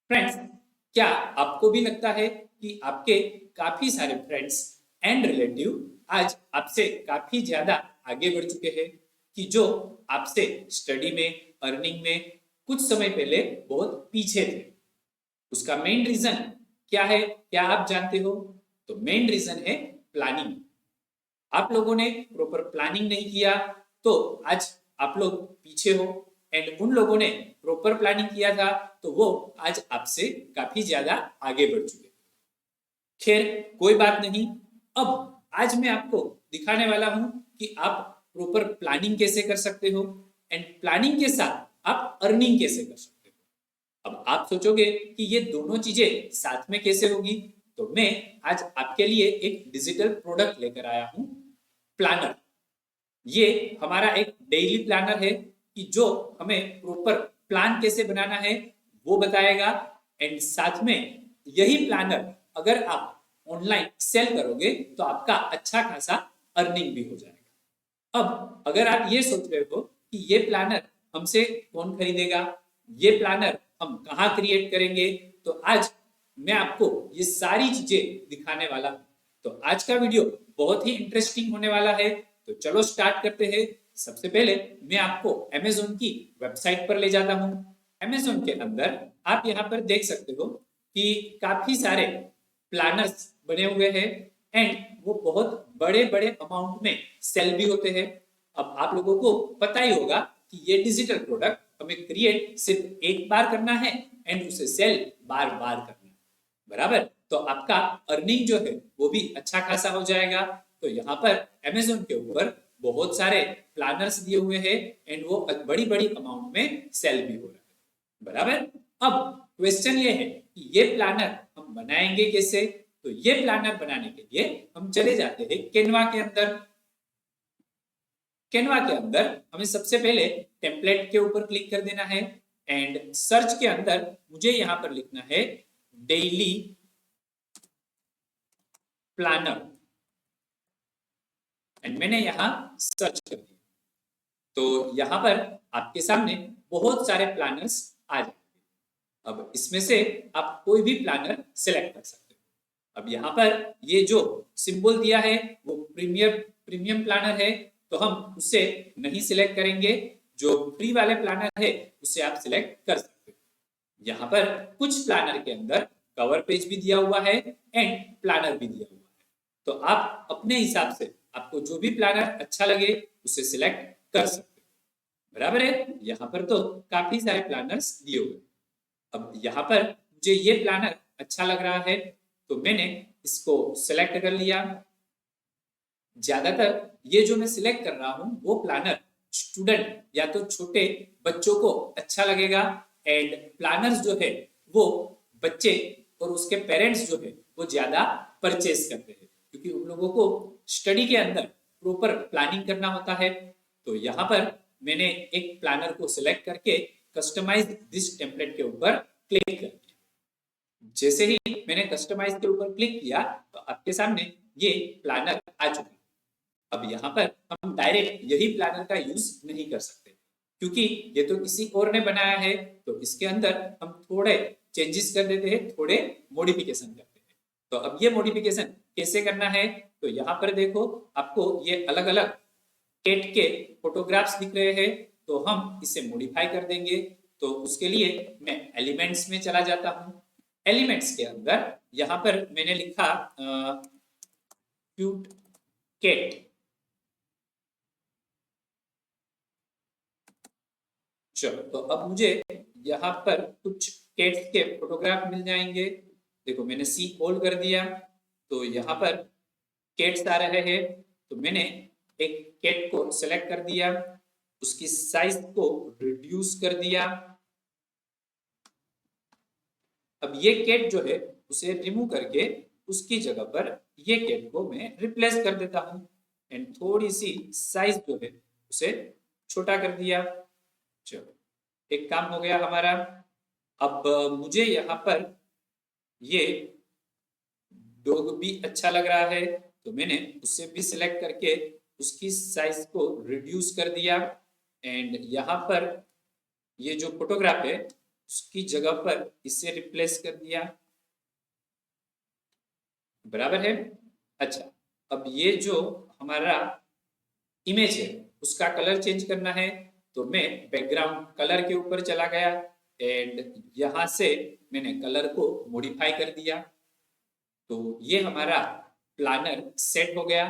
Friends, क्या आपको भी लगता है कि आपके काफी सारे फ्रेंड्स एंड रिलेटिव आज आपसे काफी ज्यादा आगे बढ़ चुके हैं कि जो आपसे स्टडी में, अर्निंग में कुछ समय पहले बहुत पीछे थे? उसका मेन रीजन क्या है? क्या आप जानते हो? तो मेन रीजन है प्लानिंग। आप लोगों ने प्रॉपर प्लानिंग नहीं किया तो आज आप लोग पीछे हो, एंड उन लोगों ने प्रॉपर प्लानिंग किया था तो वो आज आपसे काफी ज्यादा आगे बढ़ चुके। खैर, कोई बात नहीं। अब आज मैं आपको दिखाने वाला हूं कि आप प्रॉपर प्लानिंग कैसे कर सकते हो एंड प्लानिंग के साथ आप अर्निंग कैसे कर सकते हो। अब आप सोचोगे कि ये दोनों चीजें साथ में कैसे होगी, तो मैं आज आपके लिए एक डिजिटल प्रोडक्ट लेकर आया हूं, प्लानर। ये हमारा एक डेली प्लानर है कि जो हमें प्रॉपर प्लान कैसे बनाना है वो बताएगा। एंड साथ में यही प्लानर अगर आप ऑनलाइन सेल करोगे तो आपका अच्छा खासा अर्निंग भी हो जाएगा। अब अगर आप ये सोच रहे हो कि ये प्लानर हमसे कौन खरीदेगा, ये प्लानर हम कहाँ क्रिएट करेंगे, तो आज मैं आपको ये सारी चीजें दिखाने वाला हूँ। तो आज का वीडियो बहुत ही इंटरेस्टिंग होने वाला है। तो चलो स्टार्ट करते हैं। सबसे पहले मैं आपको अमेजोन की वेबसाइट पर ले जाता हूँ। अमेजोन के अंदर आप यहाँ पर देख सकते हो कि काफी सारे प्लानर्स बने हुए हैं एंड वो बहुत बड़े बड़े अमाउंट में सेल भी होते हैं। अब आप लोगों को पता ही होगा कि ये डिजिटल प्रोडक्ट हमें क्रिएट सिर्फ एक बार करना है एंड उसे सेल बार बार करना है, बराबर। तो आपका अर्निंग जो है वो भी अच्छा खासा हो जाएगा। तो यहाँ पर अमेजोन के ऊपर बहुत सारे प्लानर्स दिए हुए हैं एंड वो बड़ी बड़ी अमाउंट में सेल भी हो रहा है, बराबर। अब क्वेश्चन ये है कि ये प्लानर हम बनाएंगे कैसे? तो ये प्लानर बनाने के लिए हम चले जाते हैं कैनवा के अंदर। कैनवा के अंदर हमें सबसे पहले टेम्पलेट के ऊपर क्लिक कर देना है एंड सर्च के अंदर मुझे यहां पर लिखना है डेली प्लानर एंड मैंने यहां सर्च कर दिया। तो यहां पर आपके सामने बहुत सारे प्लानर्स आ जाएंगे। अब इसमें से आप कोई भी प्लानर सिलेक्ट कर सकते हो। अब यहाँ पर ये जो सिंबल दिया है वो प्रीमियम प्रीमियम प्लानर है, तो हम उसे नहीं सिलेक्ट करेंगे। जो फ्री वाले प्लानर है उसे आप सिलेक्ट कर सकते हो। यहाँ पर कुछ प्लानर के अंदर कवर पेज भी दिया हुआ है एंड प्लानर भी दिया हुआ है। तो आप अपने हिसाब से आपको जो भी प्लानर अच्छा लगे उसे सिलेक्ट कर सकते हो, बराबर है। यहाँ पर तो काफी सारे प्लानर्स दिए हुए। अब यहाँ पर मुझे ये प्लानर अच्छा लग रहा है तो मैंने इसको सिलेक्ट कर लिया। ज्यादातर ये जो मैं सिलेक्ट कर रहा हूँ वो प्लानर स्टूडेंट या तो छोटे बच्चों को अच्छा लगेगा एंड प्लानर्स जो है वो बच्चे और उसके पेरेंट्स जो है वो ज्यादा परचेस करते हैं, क्योंकि उन लोगों को स्टडी के अंदर प्रॉपर प्लानिंग करना होता है। तो यहाँ पर मैंने एक प्लानर को सिलेक्ट करके कस्टमाइज दिस टेम्पलेट के ऊपर क्लिक कर दिया। जैसे ही मैंने कस्टमाइज के ऊपर क्लिक किया तो आपके सामने ये प्लानर आ चुका है। अब यहाँ पर हम डायरेक्ट यही प्लानर का यूज नहीं कर सकते, क्योंकि ये तो किसी और ने बनाया है। तो इसके अंदर हम थोड़े चेंजेस कर देते हैं, थोड़े मॉडिफिकेशन करते हैं। तो अब ये मॉडिफिकेशन कैसे करना है? तो यहाँ पर देखो, आपको ये अलग अलग कैट के फोटोग्राफ्स दिख रहे हैं, तो हम इसे मॉडिफाई कर देंगे। तो उसके लिए मैं एलिमेंट्स में चला जाता हूँ। एलिमेंट्स के अंदर यहाँ पर मैंने लिखा क्यूट कैट। चलो, तो अब मुझे यहाँ पर कुछ कैट्स के फोटोग्राफ मिल जाएंगे। देखो, मैंने सी ऑल कर दिया तो यहाँ पर कैट्स आ रहे हैं। तो मैंने एक कैट को सेलेक्ट कर दिया, उसकी साइज को रिड्यूस कर दिया। अब ये कैट जो है उसे रिमूव करके उसकी जगह पर ये कैट को मैं रिप्लेस कर देता हूँ एंड थोड़ी सी साइज जो है उसे छोटा कर दिया। चलो, एक काम हो गया हमारा। अब मुझे यहाँ पर ये डॉग भी अच्छा लग रहा है, तो मैंने उसे भी सिलेक्ट करके उसकी साइज को रिड्यूस कर दिया एंड यहाँ पर ये जो फोटोग्राफ है उसकी जगह पर इसे रिप्लेस कर दिया, बराबर है। अच्छा, अब ये जो हमारा इमेज है उसका कलर चेंज करना है, तो मैं बैकग्राउंड कलर के ऊपर चला गया एंड यहां से मैंने कलर को मॉडिफाई कर दिया, तो ये हमारा प्लानर सेट हो गया,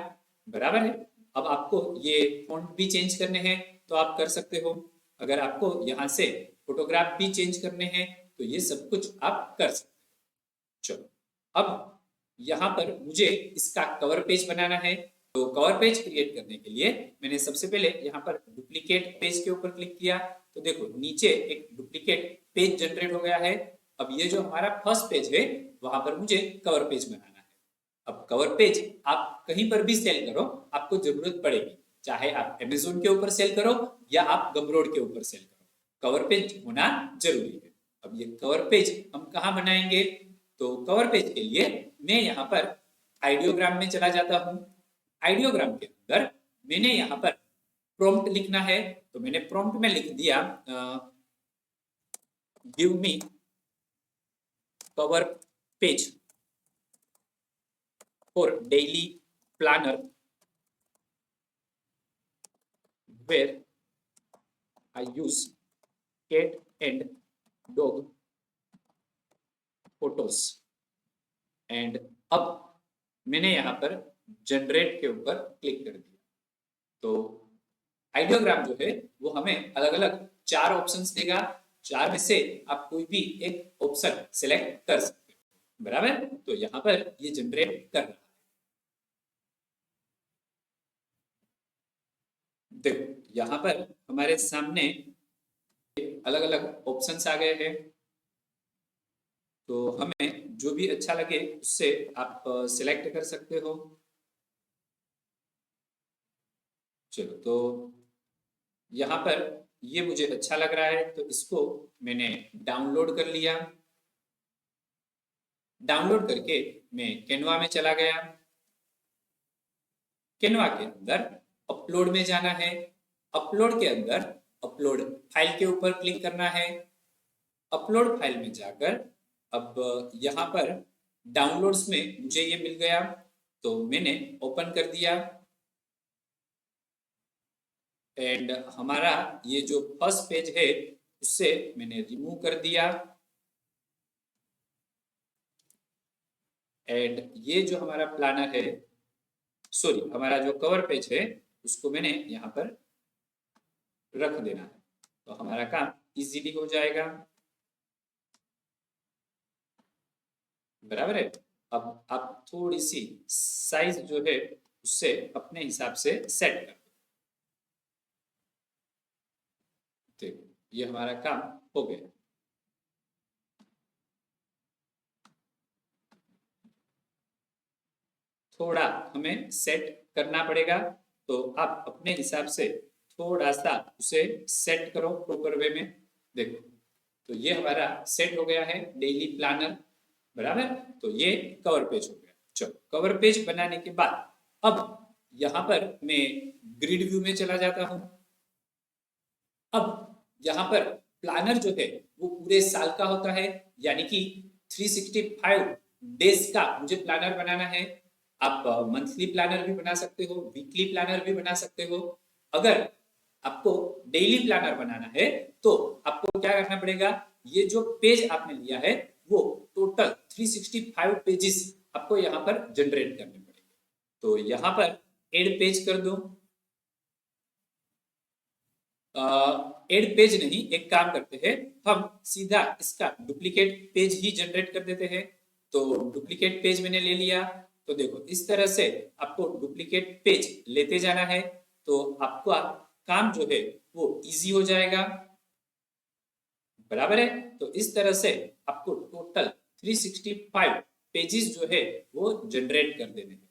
बराबर है। अब आपको ये फॉन्ट भी चेंज करने हैं तो आप कर सकते हो, अगर आपको यहाँ से फोटोग्राफ भी चेंज करने हैं तो ये सब कुछ आप कर सकते हो। चलो, अब यहाँ पर मुझे इसका कवर पेज बनाना है, तो कवर पेज क्रिएट करने के लिए मैंने सबसे पहले यहाँ पर डुप्लीकेट पेज के ऊपर क्लिक किया, तो देखो नीचे एक डुप्लीकेट पेज जनरेट हो गया है। अब ये जो हमारा फर्स्ट पेज है वहां पर मुझे कवर पेज बनाना है। अब कवर पेज आप कहीं पर भी सेल करो, आपको जरूरत पड़ेगी, चाहे आप अमेजोन के ऊपर सेल करो या आप गमरोड के ऊपर सेल करो, कवर पेज होना जरूरी है। अब ये कवर पेज हम कहाँ बनाएंगे, तो कवर पेज के लिए मैं यहाँ पर आइडियोग्राम में चला जाता हूँ। आइडियोग्राम के अंदर मैंने यहाँ पर प्रॉम्प्ट लिखना है, तो मैंने प्रॉम्प्ट में लिख दिया give me cover page for daily planner where I use cat and dog photos and अब मैंने यहाँ पर जनरेट के ऊपर क्लिक कर दिया, तो आइडियोग्राम जो है वो हमें अलग अलग 4 ऑप्शंस देगा, 4 में से आप कोई भी एक ऑप्शन सिलेक्ट कर सकते हो, बराबर। तो यहाँ पर ये जनरेट कर रहा है, देखो यहाँ पर हमारे सामने अलग अलग ऑप्शंस आ गए हैं, तो हमें जो भी अच्छा लगे उससे आप सिलेक्ट कर सकते हो। चलो, तो यहाँ पर ये मुझे अच्छा लग रहा है तो इसको मैंने डाउनलोड कर लिया। डाउनलोड करके मैं कैनवा में चला गया। कैनवा के अंदर अपलोड में जाना है। अपलोड के अंदर अपलोड फाइल के ऊपर क्लिक करना है। अपलोड फाइल में जाकर अब यहाँ पर डाउनलोड्स में मुझे ये मिल गया, तो मैंने ओपन कर दिया एंड हमारा ये जो फर्स्ट पेज है उससे मैंने रिमूव कर दिया एंड ये जो हमारा प्लानर है, सॉरी हमारा जो कवर पेज है उसको मैंने यहाँ पर रख देना है, तो हमारा काम इजीली हो जाएगा, बराबर है। अब आप थोड़ी सी साइज जो है उससे अपने हिसाब से सेट कर दो। देखो ये हमारा काम हो गया। थोड़ा हमें सेट करना पड़ेगा, तो आप अपने हिसाब से थोड़ा सा उसे सेट करो प्रॉपर वे में। देखो तो ये हमारा सेट हो गया है डेली प्लानर, बराबर। तो ये कवर पेज हो गया। चलो, कवर पेज बनाने के बाद अब यहाँ पर मैं ग्रिड व्यू में चला जाता हूँ। अब यहाँ पर प्लानर जो है वो पूरे साल का होता है, यानी कि 365 डेज का मुझे प्लानर बनाना है। आप मंथली प्लानर भी बना सकते हो, वीकली प्लानर भी बना सकते हो। अगर आपको डेली प्लानर बनाना है तो आपको क्या करना पड़ेगा, ये जो पेज आपने लिया है वो टोटल 365 पेजेस आपको यहाँ पर जनरेट करने पड़ेंगे। तो यहाँ पर एड पेज कर दो। एड पेज नहीं, एक काम करते हैं, हम सीधा इसका डुप्लीकेट पेज ही जनरेट कर देते हैं। तो डुप्लीकेट पेज मैंने ले लिया, तो देखो इस तरह से आपको डुप्लीकेट पेज लेते जाना है, तो आपका काम जो है वो इजी हो जाएगा, बराबर है। तो इस तरह से आपको टोटल 365 पेजेस जो है वो जनरेट कर देने हैं।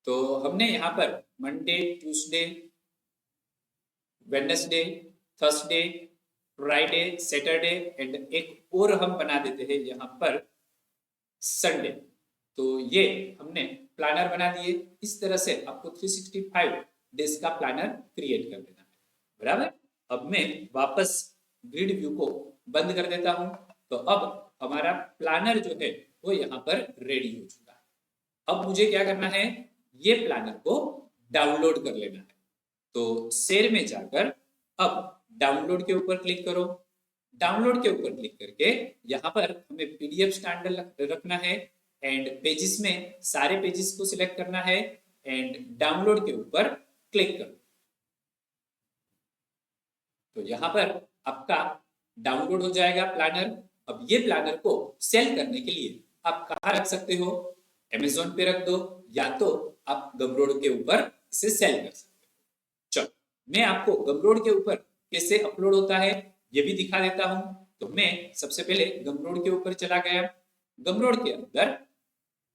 तो हमने यहाँ पर Monday, Tuesday, Wednesday, Thursday, Friday, Saturday and एक और हम बना देते हैं यहाँ पर संडे। तो ये हमने प्लानर बना दिए। इस तरह से आपको 365 डेज का प्लानर क्रिएट कर देना है, बराबर। अब मैं वापस ग्रिड व्यू को बंद कर देता हूं। तो अब हमारा प्लानर जो है वो यहाँ पर रेडी हो चुका है। अब मुझे क्या करना है, ये प्लानर को डाउनलोड कर लेना है। तो शेयर में जाकर अब डाउनलोड के ऊपर क्लिक करो। डाउनलोड के ऊपर क्लिक करके यहाँ पर हमें पीडीएफ स्टैंडर्ड रखना है एंड पेजेस में सारे पेजेस को सिलेक्ट करना है एंड डाउनलोड के ऊपर क्लिक करो। तो यहाँ पर आपका डाउनलोड हो जाएगा प्लानर। अब ये प्लानर को सेल करने के लिए आप कहाँ रख सकते हो, अमेज़न पे रख दो या तो आप गमरोड के ऊपर इसे सेल कर सकते हो। चलो मैं आपको गमरोड के ऊपर कैसे अपलोड होता है ये भी दिखा देता हूं। तो मैं सबसे पहले गमरोड के ऊपर चला गया। गमरोड के अंदर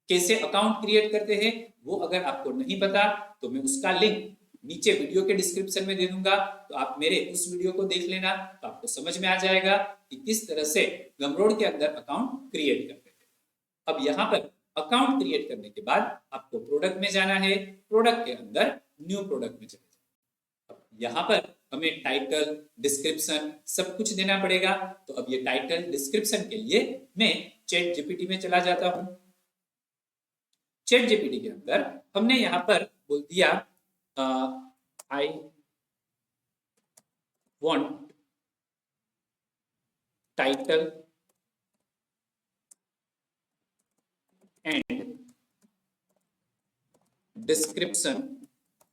कैसे अकाउंट क्रिएट करते हैं वो अगर आपको नहीं पता तो मैं उसका लिंक नीचे वीडियो के डिस्क्रिप्शन में दे दूंगा। तो आप मेरे उस वीडियो को देख लेना, तो आपको समझ में आ जाएगा कि किस तरह से गमरोड के अंदर अकाउंट क्रिएट करते हैं। अब यहाँ पर अकाउंट क्रिएट करने के बाद आपको प्रोडक्ट में जाना है। प्रोडक्ट के अंदर न्यू प्रोडक्ट में चले जाना। अब यहाँ पर हमें टाइटल, डिस्क्रिप्शन सब कुछ देना पड़ेगा। तो अब ये टाइटल, डिस्क्रिप्शन के लिए मैं चैट जीपीटी में चला जाता हूँ। चैट जीपीटी के अंदर हमने यहाँ पर बोल दिया I want title and description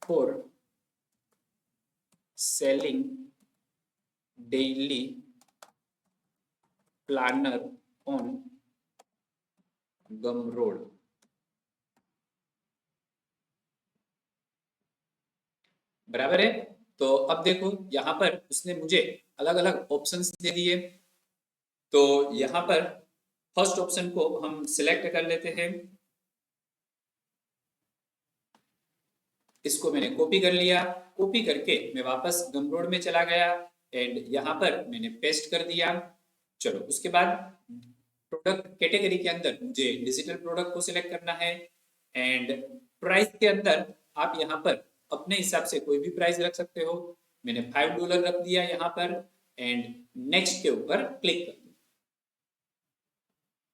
for selling daily planner on Gumroad. बराबर है। तो अब देखो यहाँ पर उसने मुझे अलग अलग ऑप्शंस दे दिए। तो यहाँ पर फर्स्ट ऑप्शन को हम सिलेक्ट कर लेते हैं। इसको मैंने कॉपी कर लिया। कॉपी करके मैं वापस गमरोड में चला गया एंड यहाँ पर मैंने पेस्ट कर दिया। चलो उसके बाद प्रोडक्ट कैटेगरी के अंदर मुझे डिजिटल प्रोडक्ट को सिलेक्ट करना है एंड प्राइस के अंदर आप यहाँ पर अपने हिसाब से कोई भी प्राइस रख सकते हो। मैंने $5 रख दिया यहाँ पर एंड नेक्स्ट के ऊपर क्लिक कर दिया।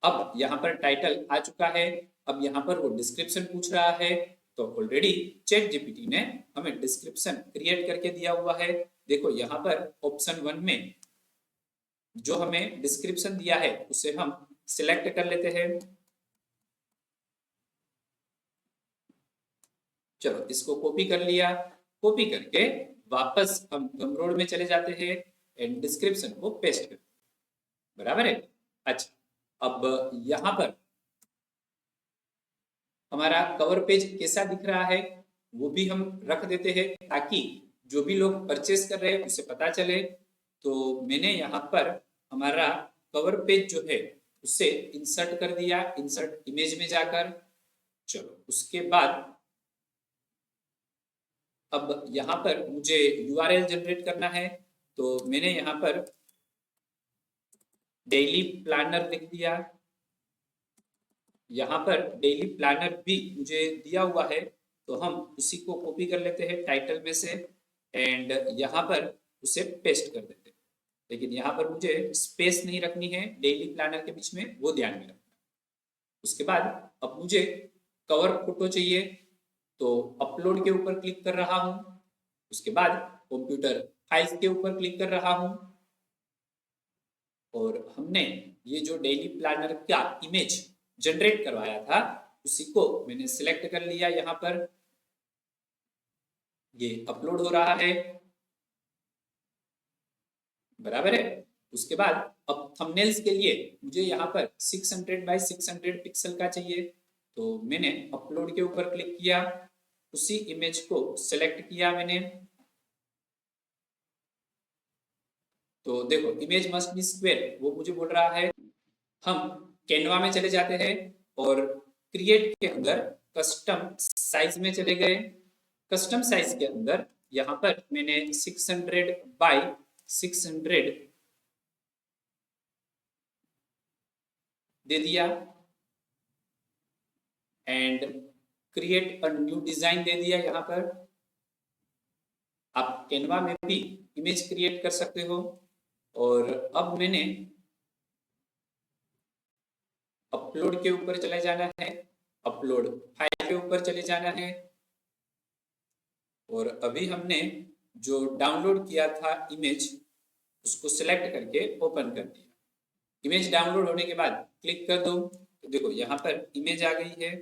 अब यहाँ पर टाइटल आ चुका है। अब यहाँ पर वो डिस्क्रिप्शन पूछ रहा है। तो ऑलरेडी चैट जीपीटी ने हमें डिस्क्रिप्शन क्रिएट करके दिया हुआ है। देखो यहाँ पर ऑप्शन 1 में जो हमें डिस्क्रिप्शन दिया है उसे हम सिलेक्ट कर लेते हैं। चलो इसको कॉपी कर लिया। कॉपी करके वापस हम गमरोड में चले जाते हैं एंड डिस्क्रिप्शन को पेस्ट कर। बराबर है। अच्छा अब यहाँ पर हमारा कवर पेज कैसा दिख रहा है वो भी हम रख देते हैं ताकि जो भी लोग परचेस कर रहे हैं उसे पता चले। तो मैंने यहाँ पर हमारा कवर पेज जो है उसे इंसर्ट कर दिया, इंसर्ट इमेज में जाकर। चलो उसके बाद अब यहाँ पर मुझे यूआरएल जनरेट करना है। तो मैंने यहाँ पर डेली प्लानर लिख दिया। यहाँ पर डेली प्लानर भी मुझे दिया हुआ है तो हम उसी को कॉपी कर लेते हैं टाइटल में से एंड यहाँ पर उसे पेस्ट कर देते हैं। लेकिन यहाँ पर मुझे स्पेस नहीं रखनी है डेली प्लानर के बीच में, वो ध्यान में रखना। उसके बाद अब मुझे कवर फोटो चाहिए तो अपलोड के ऊपर क्लिक कर रहा हूँ। उसके बाद कंप्यूटर फाइल्स के ऊपर क्लिक कर रहा हूँ और हमने ये जो डेली प्लानर का इमेज जनरेट करवाया था उसी को मैंने सिलेक्ट कर लिया। यहाँ पर ये अपलोड हो रहा है। बराबर है। उसके बाद अब थंबनेल्स के लिए मुझे यहाँ पर 600 बाय 600 पिक्सल का चाहिए। तो मैंने अपलोड के ऊपर क्लिक किया, उसी इमेज को सिलेक्ट किया मैंने। तो देखो इमेज मस्ट बी स्क्वायर वो मुझे बोल रहा है। हम कैनवा में चले जाते हैं और क्रिएट के अंदर कस्टम साइज में चले गए। कस्टम साइज के अंदर यहाँ पर मैंने 600 बाय 600 दे दिया and create a new design दे दिया। यहाँ पर आप कैनवा में भी इमेज क्रिएट कर सकते हो। और अब मैंने अपलोड के ऊपर चले जाना है, अपलोड फाइल के ऊपर चले जाना है, और अभी हमने जो डाउनलोड किया था इमेज उसको सिलेक्ट करके ओपन कर दिया। इमेज डाउनलोड होने के बाद क्लिक कर दो तो देखो यहाँ पर इमेज आ गई है।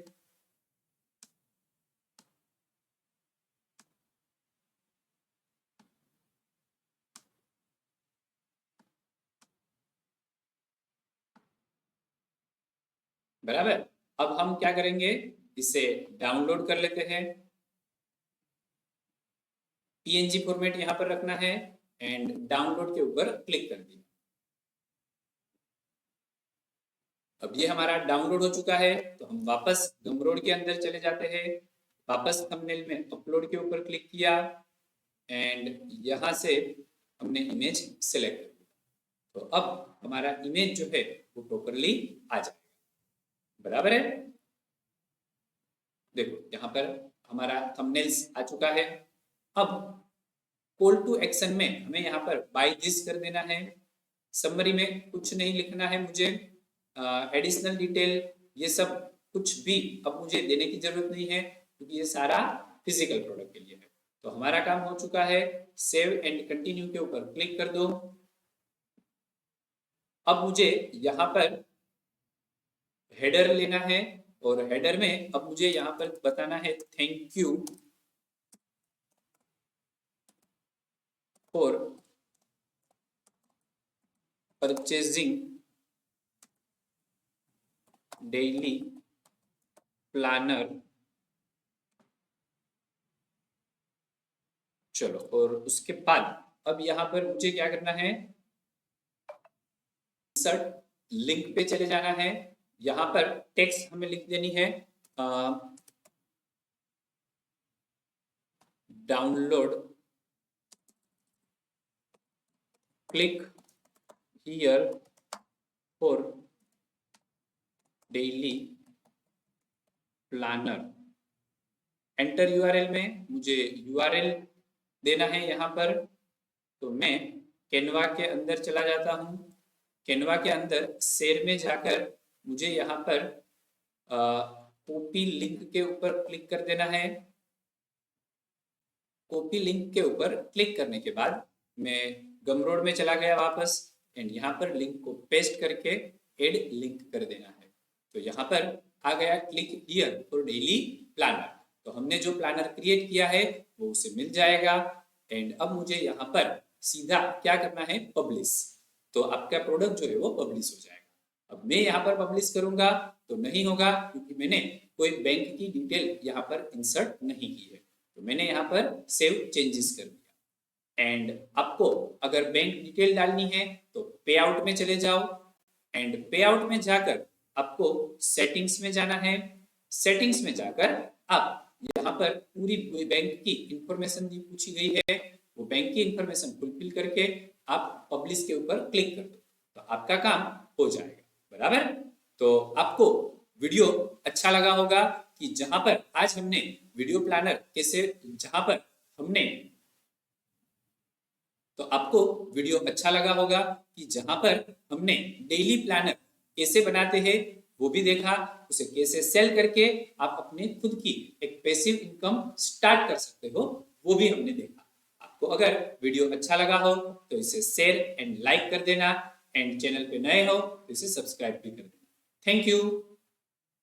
बराबर। अब हम क्या करेंगे, इसे डाउनलोड कर लेते हैं। पीएनजी फॉर्मेट यहाँ पर रखना है एंड डाउनलोड के ऊपर क्लिक कर दिया। अब ये हमारा डाउनलोड हो चुका है, तो हम वापस गमरोड के अंदर चले जाते हैं। वापस थंबनेल में अपलोड के ऊपर क्लिक किया एंड यहाँ से हमने इमेज सेलेक्ट कर दिया। तो अब हमारा इमेज जो है वो प्रॉपरली आ जाएगा। बराबर है। देखो यहाँ पर हमारा थंबनेल्स आ चुका है। अब कॉल टू एक्शन में हमें यहाँ पर बाय दिस कर देना है। समरी में कुछ नहीं लिखना है मुझे, एडिशनल डिटेल ये सब कुछ भी अब मुझे देने की जरूरत नहीं है, क्योंकि ये सारा फिजिकल प्रोडक्ट के लिए है। तो हमारा काम हो चुका है। सेव एंड कंटिन्यू के ऊपर क्लिक कर दो। अब मुझे यहाँ पर हेडर लेना है, और हेडर में अब मुझे यहाँ पर बताना है thank you for purchasing daily planner. चलो, और उसके बाद अब यहाँ पर मुझे क्या करना है, इंसर्ट लिंक पे चले जाना है। यहाँ पर टेक्स्ट हमें लिख देनी है download, click here for daily planner. Enter URL में मुझे यूआरएल देना है यहाँ पर। तो मैं कैनवा के अंदर चला जाता हूँ। कैनवा के अंदर शेयर में जाकर मुझे यहाँ पर कॉपी लिंक के ऊपर क्लिक कर देना है। कॉपी लिंक के ऊपर क्लिक करने के बाद मैं गमरोड में चला गया वापस, एंड यहाँ पर लिंक को पेस्ट करके एड लिंक कर देना है। तो यहाँ पर आ गया click here for daily planner. तो हमने जो प्लानर क्रिएट किया है वो उसे मिल जाएगा। एंड अब मुझे यहाँ पर सीधा क्या करना है, पब्लिश। तो आपका प्रोडक्ट जो है वो पब्लिश हो जाएगा। अब मैं यहाँ पर पब्लिश करूंगा तो नहीं होगा, क्योंकि मैंने कोई बैंक की डिटेल यहाँ पर इंसर्ट नहीं की है। तो मैंने यहाँ पर सेव चेंजेस कर दिया। एंड आपको अगर बैंक डिटेल डालनी है तो पे आउट में चले जाओ, एंड पे आउट में जाकर आपको सेटिंग्स में जाना है। सेटिंग्स में जाकर आप यहाँ पर पूरी बैंक की इंफॉर्मेशन दी पूछी गई है, वो बैंक की इंफॉर्मेशन फुलफिल करके आप पब्लिश के ऊपर क्लिक कर दो, तो आपका काम हो जाएगा। बराबर। तो आपको वीडियो अच्छा लगा होगा कि जहां पर आज हमने वीडियो प्लानर कैसे, जहां पर हमने, तो आपको वीडियो अच्छा लगा होगा कि जहां पर हमने डेली प्लानर कैसे बनाते हैं वो भी देखा, उसे कैसे सेल करके आप अपने खुद की एक पैसिव इनकम स्टार्ट कर सकते हो वो भी हमने देखा। आपको अगर वीडियो अच्छा लगा हो तो इसे शेयर एंड लाइक कर देना, एंड चैनल पे नए हो तो इसे सब्सक्राइब भी कर देना। Thank you.